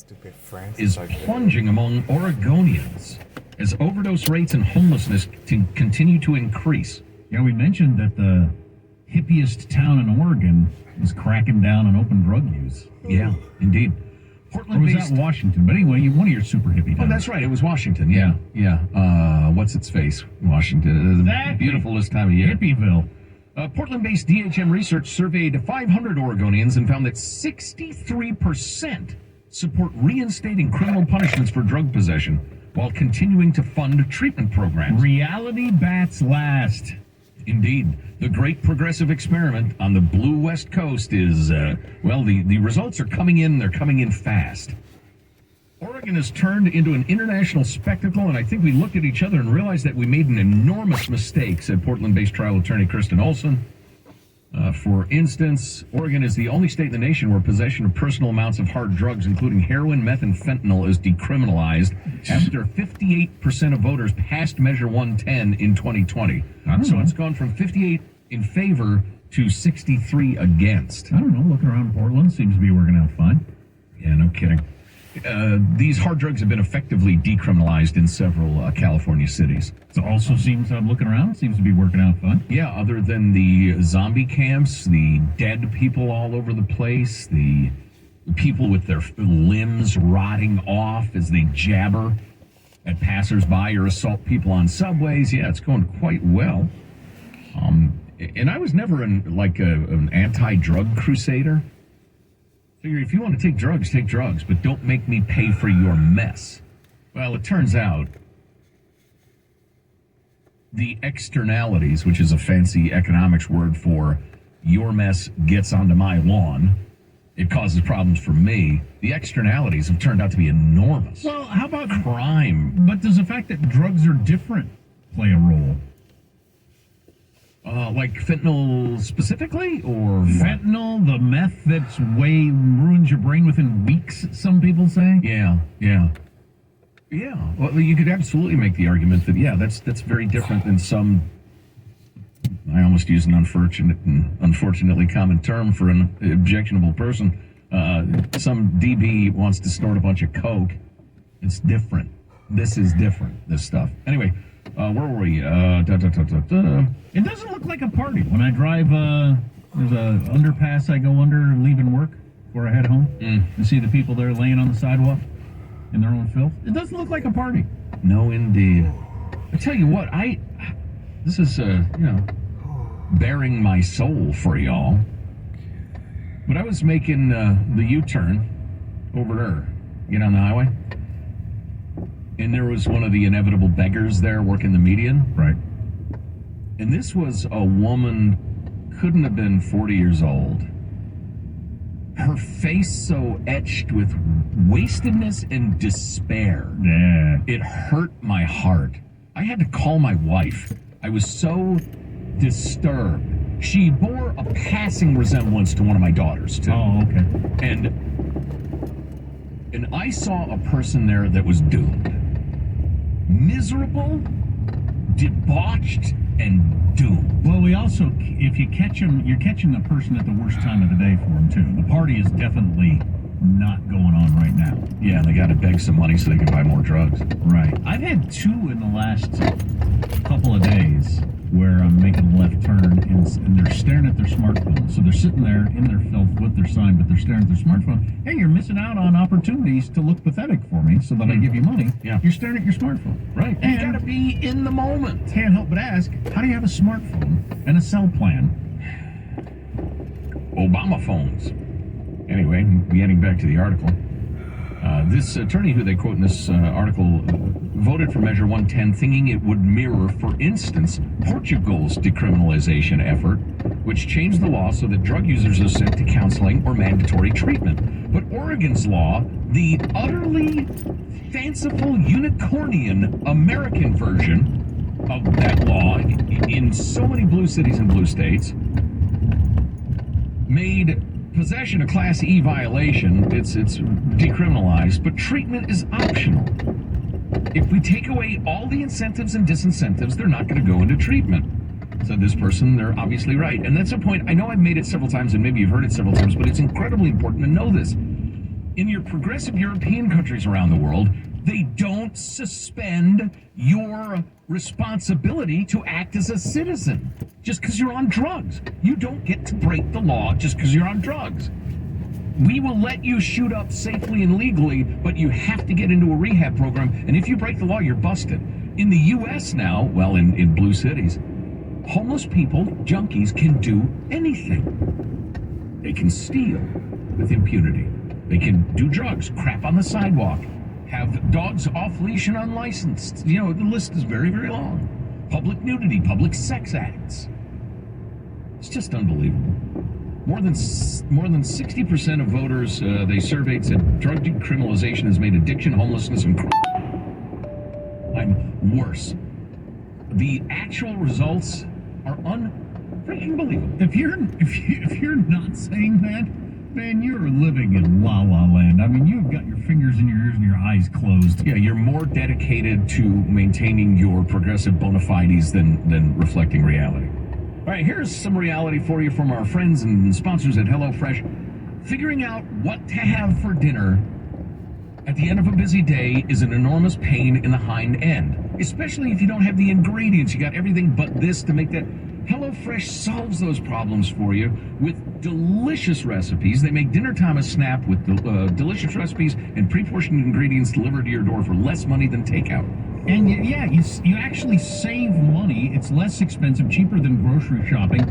stupid friends is plunging among Oregonians as overdose rates and homelessness continue to increase. Yeah, we mentioned that the hippiest town in Oregon is cracking down on open drug use. Yeah, indeed. Or was that Washington? But anyway, one of your super hippie towns. Oh, that's right. It was Washington. Yeah. What's its face? Washington. That beautiful this time of year. Hippieville. Portland-based DHM research surveyed 500 Oregonians and found that 63% support reinstating criminal punishments for drug possession while continuing to fund treatment programs. Reality bats last. Indeed. The great progressive experiment on the blue West Coast is, the results are coming in. They're coming in fast. Oregon has turned into an international spectacle, and I think we looked at each other and realized that we made an enormous mistake, said Portland-based trial attorney Kristen Olson. For instance, Oregon is the only state in the nation where possession of personal amounts of hard drugs, including heroin, meth, and fentanyl, is decriminalized after 58% of voters passed Measure 110 in 2020. So it's gone from 58 in favor to 63 against. I don't know. Looking around Portland seems to be working out fine. Yeah, no kidding. These hard drugs have been effectively decriminalized in several California cities. It also seems, I'm looking around, seems to be working out fine. Yeah, other than the zombie camps, the dead people all over the place, the people with their limbs rotting off as they jabber at passersby or assault people on subways. Yeah, it's going quite well. And I was never an anti-drug crusader. Figure if you want to take drugs, but don't make me pay for your mess. Well, it turns out the externalities, which is a fancy economics word for your mess gets onto my lawn, it causes problems for me. The externalities have turned out to be enormous. Well, how about crime? But does the fact that drugs are different play a role? Like fentanyl specifically, or fentanyl, the meth that's ruins your brain within weeks, some people say? Yeah. Well, you could absolutely make the argument that, that's very different than some, I almost use an unfortunate and unfortunately common term for an objectionable person. Some DB wants to snort a bunch of coke. It's different. This is different, this stuff. Anyway, where were we? It doesn't look like a party. When I drive, there's a underpass I go under leaving work before I head home. And see the people there laying on the sidewalk in their own filth. It doesn't look like a party. No, indeed. I tell you what, this is, bearing my soul for y'all. But I was making the U-turn over there, get on the highway. And there was one of the inevitable beggars there working the median. Right. And this was a woman, couldn't have been 40 years old. Her face so etched with wastedness and despair. Yeah. It hurt my heart. I had to call my wife. I was so disturbed. She bore a passing resemblance to one of my daughters, too. Oh, okay. And I saw a person there that was doomed. Miserable, debauched, and doomed. Well, we also, if you catch them, you're catching the person at the worst time of the day for them, too. The party is definitely not going on right now. Yeah, they got to beg some money so they can buy more drugs. Right. I've had two in the last couple of days where I'm making a left turn and they're staring at their smartphone. So they're sitting there in their filth with their sign, but they're staring at their smartphone. Hey, you're missing out on opportunities to look pathetic for me so that I give you money. Yeah. You're staring at your smartphone. Right. And you got to be in the moment. Can't help but ask, how do you have a smartphone and a cell plan? Obama phones. Anyway, getting back to the article. This attorney who they quote in this article voted for Measure 110 thinking it would mirror, for instance, Portugal's decriminalization effort, which changed the law so that drug users are sent to counseling or mandatory treatment. But Oregon's law, the utterly fanciful unicornian American version of that law in so many blue cities and blue states, made possession a Class E violation. It's decriminalized, but treatment is optional. If we take away all the incentives and disincentives, they're not going to go into treatment. Said this person, they're obviously right. And that's a point, I know I've made it several times, and maybe you've heard it several times, but it's incredibly important to know this. In your progressive European countries around the world, they don't suspend your responsibility to act as a citizen just because you're on drugs. You don't get to break the law just because you're on drugs. We will let you shoot up safely and legally, but you have to get into a rehab program, and if you break the law, you're busted. In the U.S. now, well, in blue cities, homeless people, junkies, can do anything. They can steal with impunity. They can do drugs, crap on the sidewalk, have dogs off leash and unlicensed. You know, the list is very, very long. Public nudity, public sex acts. It's just unbelievable. More than 60% of voters they surveyed said drug decriminalization has made addiction, homelessness, and crime worse. The actual results are unfreaking believable. If you're not saying that, man, you're living in la la land. I mean, you've got your fingers in your ears and your eyes closed. Yeah, you're more dedicated to maintaining your progressive bona fides than reflecting reality. All right, here's some reality for you from our friends and sponsors at HelloFresh. Figuring out what to have for dinner at the end of a busy day is an enormous pain in the hind end, especially if you don't have the ingredients. You got everything but this to make that. HelloFresh solves those problems for you with delicious recipes. They make dinner time a snap with delicious recipes and pre-portioned ingredients delivered to your door for less money than takeout. And you actually save money. It's less expensive, cheaper than grocery shopping.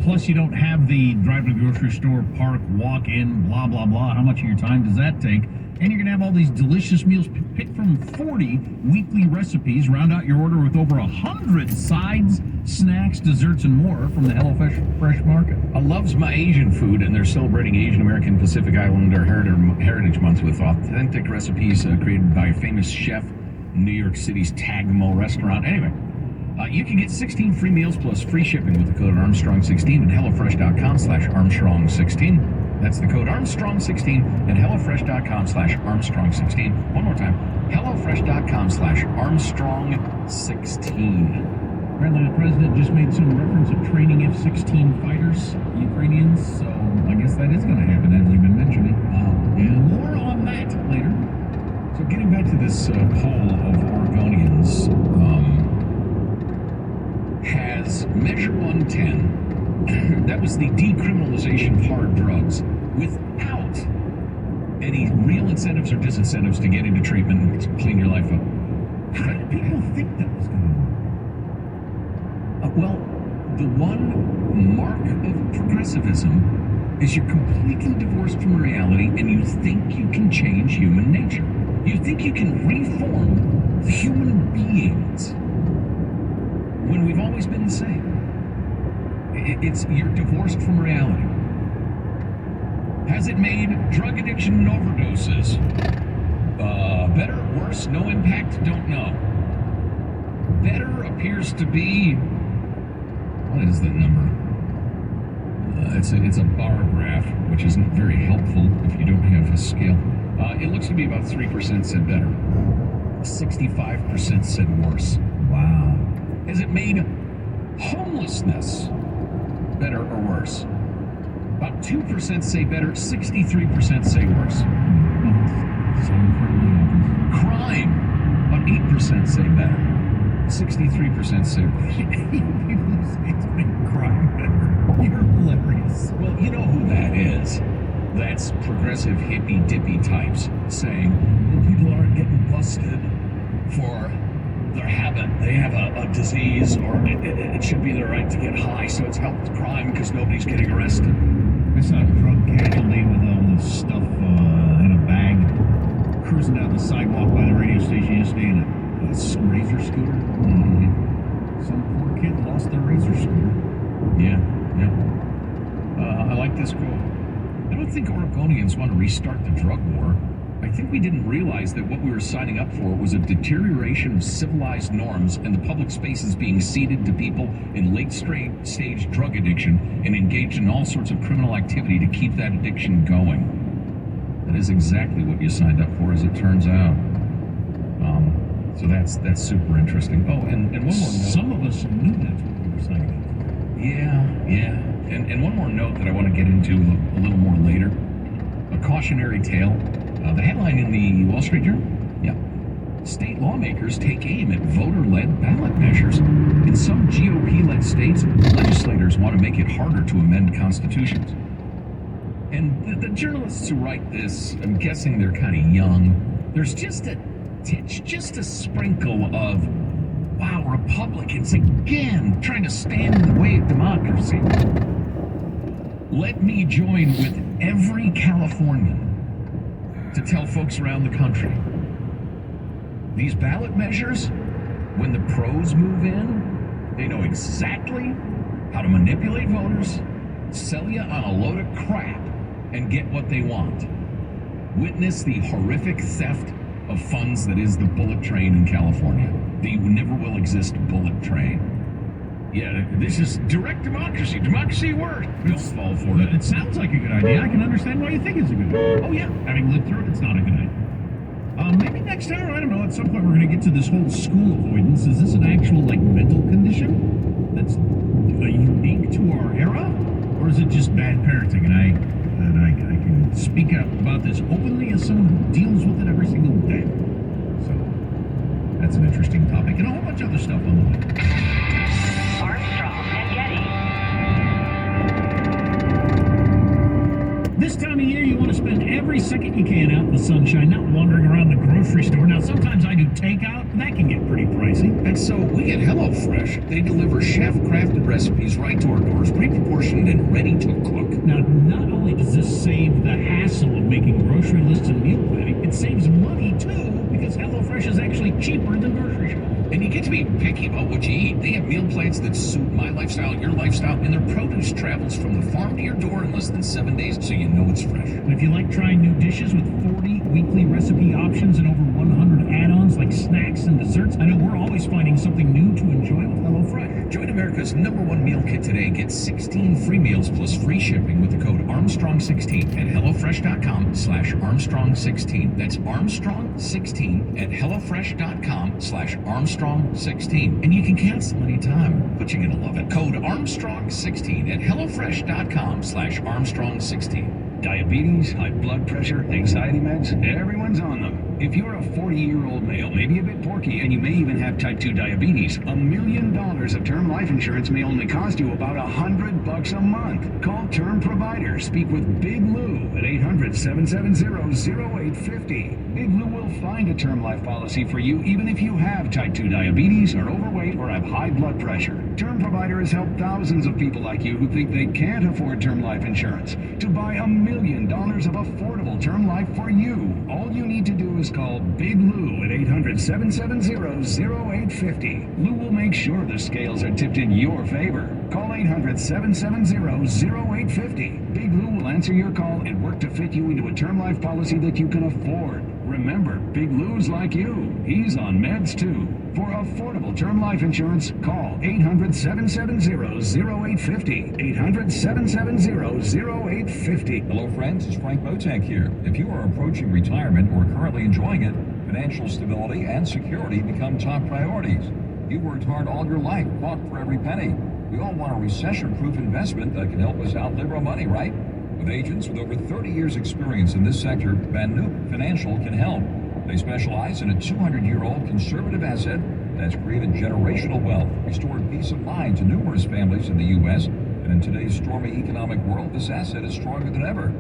Plus, you don't have the drive to the grocery store, park, walk in, blah, blah, blah. How much of your time does that take? And you're going to have all these delicious meals picked from 40 weekly recipes. Round out your order with over 100 sides, snacks, desserts, and more from the HelloFresh Market. I loves my Asian food, and they're celebrating Asian American Pacific Islander Heritage Month with authentic recipes created by a famous chef in New York City's Tagmo restaurant. Anyway, you can get 16 free meals plus free shipping with the code Armstrong16 at HelloFresh.com/Armstrong16. That's the code Armstrong16 at HelloFresh.com/Armstrong16. One more time, HelloFresh.com/Armstrong16. Apparently, the president just made some reference of training F-16 fighters, Ukrainians, so I guess that is going to happen, as you've been mentioning. More on that later. So getting back to this poll of Oregonians, has Measure 110, that was the decriminalization of hard drugs, without any real incentives or disincentives to get into treatment and clean your life up. How did people think that was going to work? Well, the one mark of progressivism is you're completely divorced from reality and you think you can change human nature. You think you can reform human beings when we've always been the same. You're divorced from reality. Has it made drug addiction and overdoses better, worse, no impact? Don't know. Better appears to be, what is the number? It's a bar graph, which isn't very helpful if you don't have a scale. It looks to be about 3% said better. 65% said worse. Wow. Has it made homelessness better or worse? About 2% say better, 63% say worse. Crime, about 8% say better, 63% say worse. People who say it's made crime better. You're hilarious. Well, you know who that is. That's progressive hippy-dippy types saying, well, people aren't getting busted for their habit. They have a disease, or it should be their right to get high, so it's helped crime because nobody's getting arrested. I saw a drug casualty with all this stuff in a bag, cruising down the sidewalk by the radio station yesterday in a razor scooter. Mm-hmm. Some poor kid lost their razor scooter. Yeah. I like this quote. I don't think Oregonians want to restart the drug war. I think we didn't realize that what we were signing up for was a deterioration of civilized norms and the public spaces being ceded to people in late-stage drug addiction and engaged in all sorts of criminal activity to keep that addiction going. That is exactly what you signed up for, as it turns out. So that's super interesting. Oh, and one more note. Some of us knew that's what we were signing up for. Yeah. And one more note that I want to get into a little more later. A cautionary tale. The headline in the Wall Street Journal? Yeah. State lawmakers take aim at voter-led ballot measures. In some GOP-led states, legislators want to make it harder to amend constitutions. And the journalists who write this, I'm guessing they're kind of young. There's just a tinge, just a sprinkle of, wow, Republicans again trying to stand in the way of democracy. Let me join with every Californian to tell folks around the country, these ballot measures, when the pros move in, they know exactly how to manipulate voters, sell you on a load of crap, and get what they want. Witness the horrific theft of funds that is the bullet train in California. The never will exist bullet train. Yeah, this is direct democracy. Democracy works. Don't fall for it. It sounds like a good idea. I can understand why you think it's a good idea. Oh, yeah. Having lived through it, it's not a good idea. Maybe next hour, I don't know, at some point we're going to get to this whole school avoidance. Is this an actual, mental condition that's unique to our era? Or is it just bad parenting? And I can speak out about this openly as someone who deals with it every single day. So, that's an interesting topic. And a whole bunch of other stuff on the way. This time of year, you want to spend every second you can out in the sunshine, not wandering around the grocery store. Now, sometimes I do takeout, and that can get pretty pricey. And so we get HelloFresh. They deliver chef-crafted recipes right to our doors, pre-proportioned and ready to cook. Now, not only does this save the hassle of making grocery lists and meal planning, it saves money, too, because HelloFresh is actually cheaper than grocery shopping. And you get to be picky about what you eat. They have meal plans that suit my lifestyle, your lifestyle, and their produce travels from the farm to your door in less than 7 days, so you know it's fresh. And if you like trying new dishes with 40 weekly recipe options and over 100 add-ons like snacks and desserts, I know we're always finding something new to enjoy with HelloFresh. Join America's #1 meal kit today. Get 16 free meals plus free shipping with the code Armstrong16 at HelloFresh.com/Armstrong16. That's Armstrong16 at HelloFresh.com/Armstrong16. And you can cancel anytime, but you're going to love it. Code Armstrong16 at HelloFresh.com/Armstrong16. Diabetes, high blood pressure, anxiety meds, everyone's on them. If you're a 40-year-old male, maybe a bit porky, and you may even have type 2 diabetes, $1 million of term life insurance may only cost you about $100 a month. Call Term Provider. Speak with Big Lou at 800-770-0850. Big Lou will find a term life policy for you even if you have type 2 diabetes, are overweight, or have high blood pressure. Term Provider has helped thousands of people like you who think they can't afford term life insurance to buy $1 million of affordable term life for you. All you need to do is call Big Lou at 800-770-0850. Lou will make sure the scales are tipped in your favor. Call 800-770-0850. Big Lou will answer your call and work to fit you into a term life policy that you can afford. Remember, Big Lou's like you. He's on meds too. For affordable term life insurance, call 800-770-0850. 800-770-0850. Hello friends, it's Frank Botank here. If you are approaching retirement or currently enjoying it, financial stability and security become top priorities. You worked hard all your life, fought for every penny. We all want a recession-proof investment that can help us outlive our money, right? With agents with over 30 years experience in this sector, Van Noop Financial can help. They specialize in a 200-year-old conservative asset that's created generational wealth, restored peace of mind to numerous families in the U.S., and in today's stormy economic world, this asset is stronger than ever.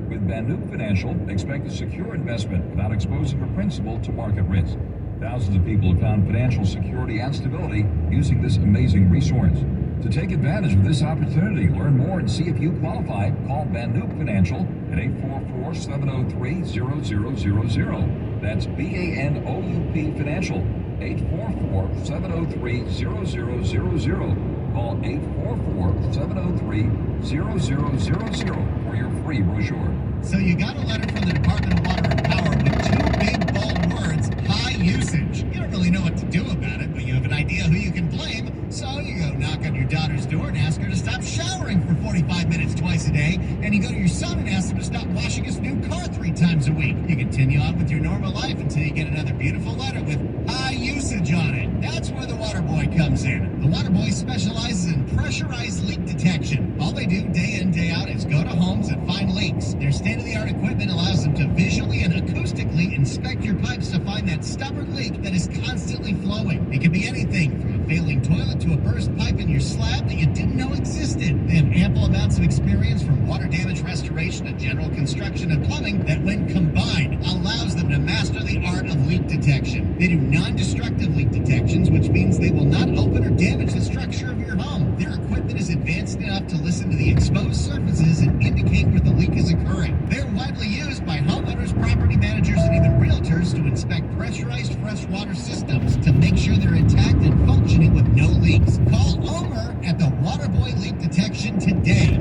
With Van Noop Financial, expect a secure investment without exposing your principal to market risk. Thousands of people have found financial security and stability using this amazing resource. To take advantage of this opportunity, learn more and see if you qualify, call Van Noop Financial at 844-703-0000. That's V-A-N-O-U-P Financial, 844-703-0000. Call 844-703-0000 for your free brochure. So you got a letter from the Department of Water and Power with two big bold words, high usage. You don't really know what to do about it, but you have an idea who you can blame. So you go knock on your daughter's door and ask her to stop showering for 45 minutes twice a day. And you go to your son and ask him to stop washing his new car 3 times a week. You continue on with with your normal life until you get another beautiful letter with high usage on it. That's where the Water Boy comes in. The Water Boy specializes in pressurized leak detection. All they do day in, day out is go to homes and find leaks. Their state-of-the-art equipment allows them to visually and acoustically inspect your pipes to find that stubborn leak that is constantly flowing. It can be anything from a failing toilet to a burst pipe in your slab that you didn't know existed. They have ample amounts of experience from water damage restoration to general construction and plumbing that, when combined, allows them to master the art of leak detection. They do non-destructive leak detections, which means they will not open or damage the structure of your home. Their equipment is advanced enough to listen to the exposed surfaces and indicate where the leak is occurring. They're widely used by homeowners, property managers, and even realtors to inspect pressurized freshwater systems to make sure they're intact and functioning with no leaks. Call Omer at the Waterboy Leak Detection today,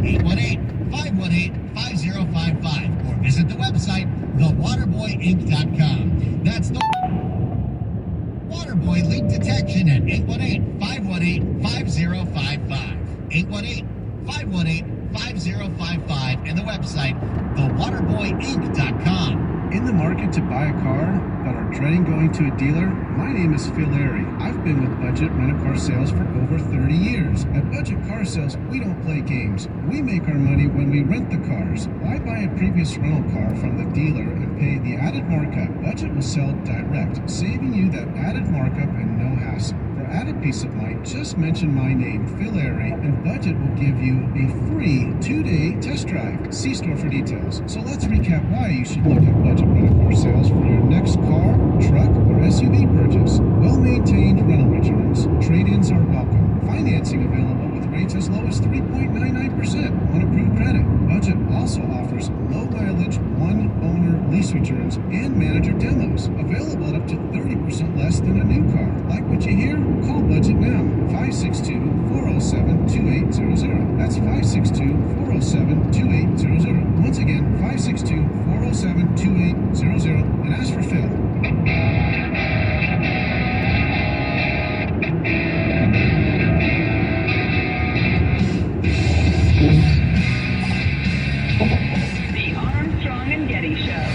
818-518-5055, or visit the website, thewaterboyinc.com. That's the Waterboy Leak Detection at 818-518-5055. 818-518-5055, and the website, thewaterboyinc.com. In the market to buy a car, but are dreading going to a dealer? My name is Phil Airy. I've been with Budget Rent-A-Car Sales for over 30 years. At Budget Car Sales, we don't play games. We make our money when we rent the cars. Why buy a previous rental car from the dealer and pay the added markup? Budget will sell direct, saving you that added markup and no hassle. For added peace of mind, just mention my name, Phil Airy, and Budget will give you a free 2-day test drive. See store for details. So let's recap why you should look at Budget Rent-A-Car Sales for your next car, truck, or SUV purchase. Well-maintained rental returns. Trade-ins are welcome. Financing available with rates as low as 3.99% on approved credit. Budget also offers low-mileage, one-owner lease returns and manager demos. Available at up to 30% less than a new car. Like what you hear? Call Budget now. 562-407-2800. That's 562-407-2800. Once again, 562-407-2800. And ask for Phil. The Armstrong and Getty Show.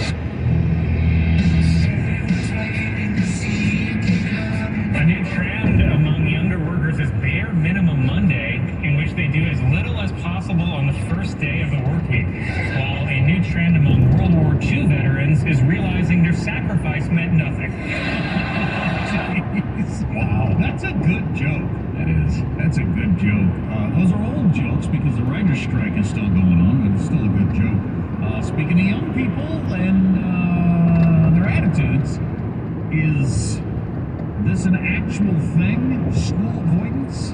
A new trend among younger workers is bare minimum Monday, in which they do as little as possible on the first day of the work week, while a new trend among World War II veterans is realizing their sacrifice meant nothing. Wow, that's a good joke. That is. That's a good joke. Those are old jokes because the writer's strike is still going on, but it's still a good joke. Speaking of young people and their attitudes, is this an actual thing? School avoidance?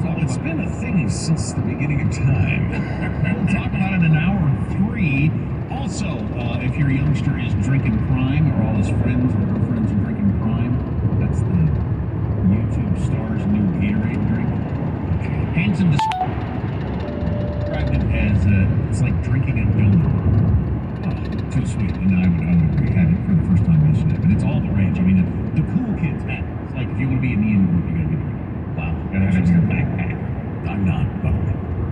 Well, it's been a thing since the beginning of time. We'll talk about it in hour 3. Also, if your youngster is drinking prime, or all his friends or her friends are drinking prime, that's the YouTube star's new Gatorade drink. Hanson described it as it's like drinking a donut. Too sweet, and I would agree. Had it for the first time yesterday, but it's all the rage. I mean, the cool kids have it. It's like if you want to be in the in group, you gotta be drinking. Wow, gotta have it in your backpack. I'm not, but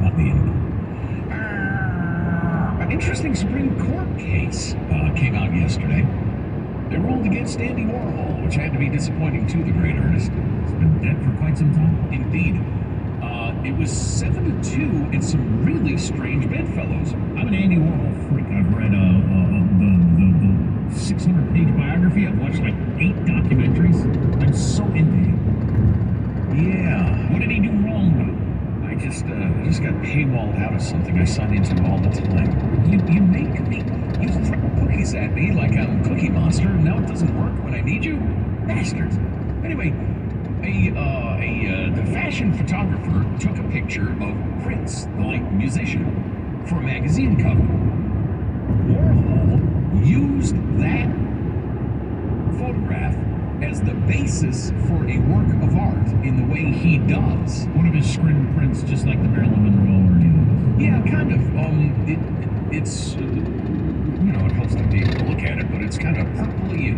not the end. An interesting Supreme Court case came out yesterday. They ruled against Andy Warhol, which had to be disappointing to the great artist. It's been dead for quite some time. Indeed. It was 7-2 in some really strange bedfellows. I'm an Andy Warhol freak. I've read the 600-page biography. I've watched like 8 documentaries. I'm so into him. Yeah. What did he do wrong, though? I just got paywalled out of something I sign into all the time. You make me, you throw cookies at me like I'm Cookie Monster, and now it doesn't work when I need you? Bastards. Anyway, the fashion photographer took a picture of Prince, the late musician, for a magazine cover. Warhol used that photograph as the basis for a work of art in the way he does. One of his screen prints, just like the Marilyn Monroe or anything. Yeah, kind of. It's it helps to be able to look at it, but it's kind of purpley